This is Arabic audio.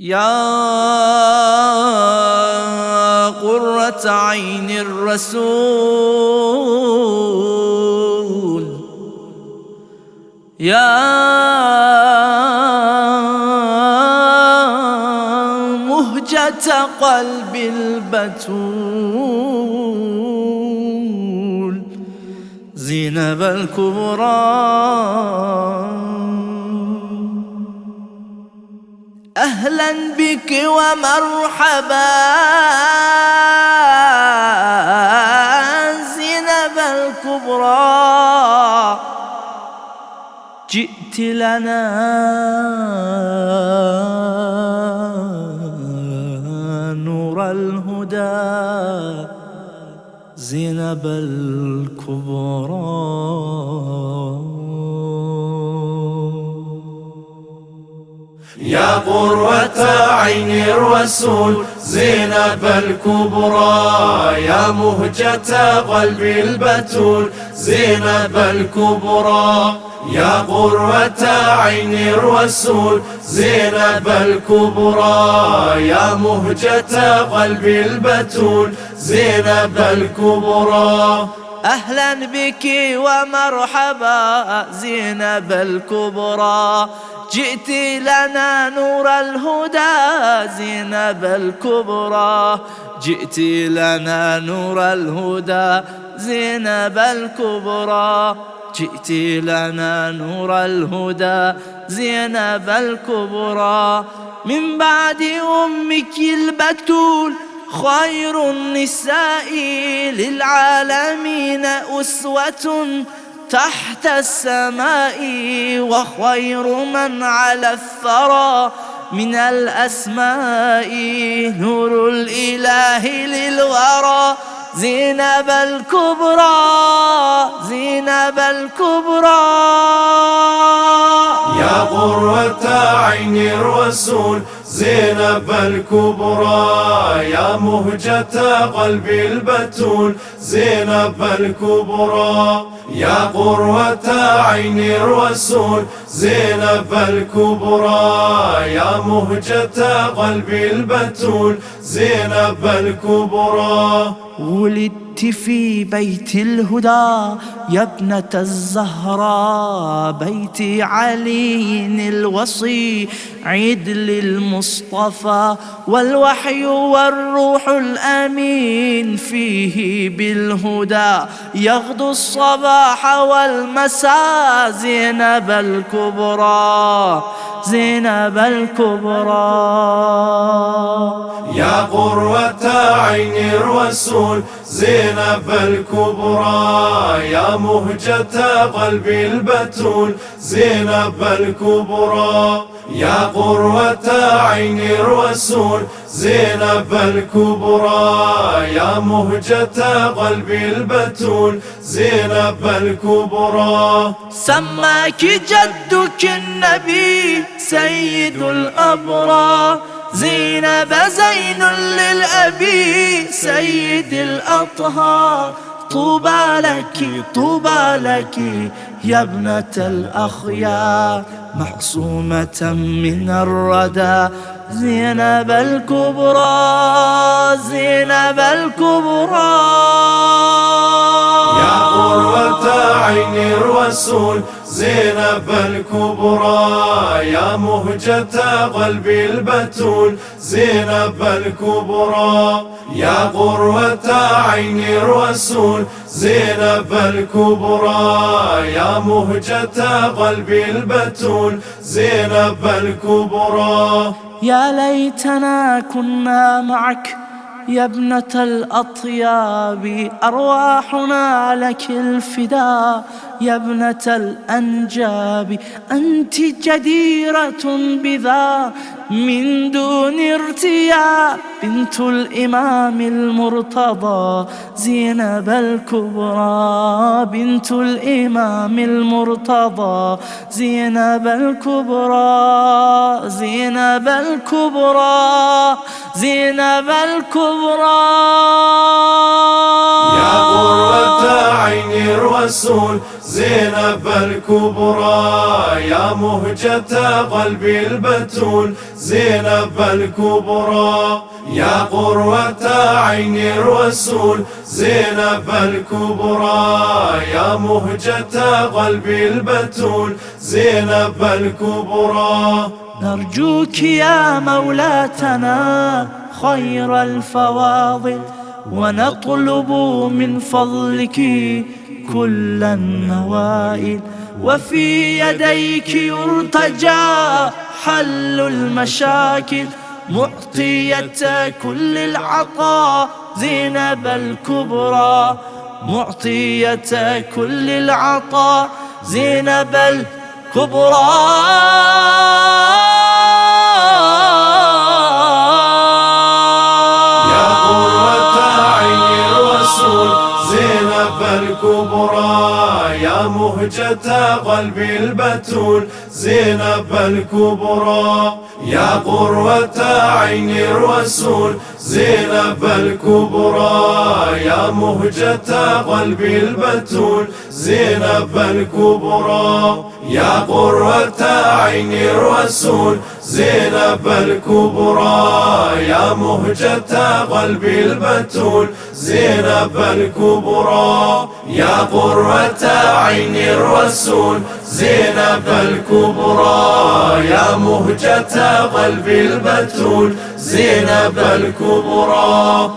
يا قرة عين الرسول، يا مهجة قلب البتول، زينب الكبرى. أهلا بك ومرحبا زينب الكبرى، جئت لنا نور الهدى زينب الكبرى. يا قرة عين الرسول زينب الكبرى، يا مهجة قلب البتول زينب الكبرى. يا قرة عين الرسول زينب الكبرى، يا مهجة قلب البتول زينب الكبرى. أهلا بك ومرحبا زينب الكبرى، جئت لنا نور الهدى زينب الكبرى، جئت لنا نور الهدى زينب الكبرى، جئت لنا نور الهدى زينب الكبرى. من بعد أمك البتول خير النساء للعالمين أسوة تحت السماء، وخير من على الثرى من الأسماء، نور الإله للورى زينب الكبرى، زينب الكبرى. يا قرة عين الرسول زينب الكبرى، يا مهجة قلب البتول زينب الكبرى. يا قرة عين الرسول زينب الكبرى، يا مهجة قلب البتول زينب الكبرى. ولدت في بيت الهدى يا ابنة الزهراء، بيت علي الوصي عيد للمصطفى، والوحي والروح الأمين فيه بالهدى يغدو الصباح والمساء زينب الكبرى، زينب الكبرى. يا قرة عين الرسول زينب الكبرى، يا مهجة قلب البتول زينب الكبرى. يا قرة عين الرسول زينب الكبرى، يا مهجة قلب البتول زينب الكبرى. سماك جدك النبي سيد الأبرار، زينب زين للأبي سيد الأطهار. طوبى لك طوبى لك يا ابنة الأخيار، معصومة من الردى زينب الكبرى، زينب الكبرى. يا قرة عين الرسول زينب الكبرى، يا مهجة قلب البتول زينب الكبرى. يا قرة عين الرسول زينب الكبرى، يا مهجة قلب البتول زينب الكبرى. يا ليتنا كنا معك يا ابنة الأطياب، أرواحنا لك الفداء يا ابنة الأنجاب. أنت جديرة بذا من دون ارتياب، بنت الإمام المرتضى زينب الكبرى، بنت الإمام المرتضى زينب الكبرى، زينب الكبرى، زينب الكبرى. يا قرة عين الرسول زينب الكبرى يا مهجة قلبي البتول زينب الكبرى يا قروة عين الرسول زينب الكبرى يا مهجة قلبي البتول زينب الكبرى نرجوك يا مولاتنا خير الفواضل ونطلب من فضلك كل النوائل وفي يديك يرتجى حل المشاكل معطية كل العطاء زينب الكبرى معطية كل العطاء زينب الكبرى الكبرى يا مهجة قلبي البتول زينب الكبرى يا قروة عين الرسول زينب الكبرى يا مهجة قلبي البتول زينب الكبرى يا قروة عين الرسول زينب الكبرى يا مهجة قلبي البتول زينب الكبرى يا قرة عين الرسول زينب الكبرى يا مهجة قلبي البتول زينب الكبرى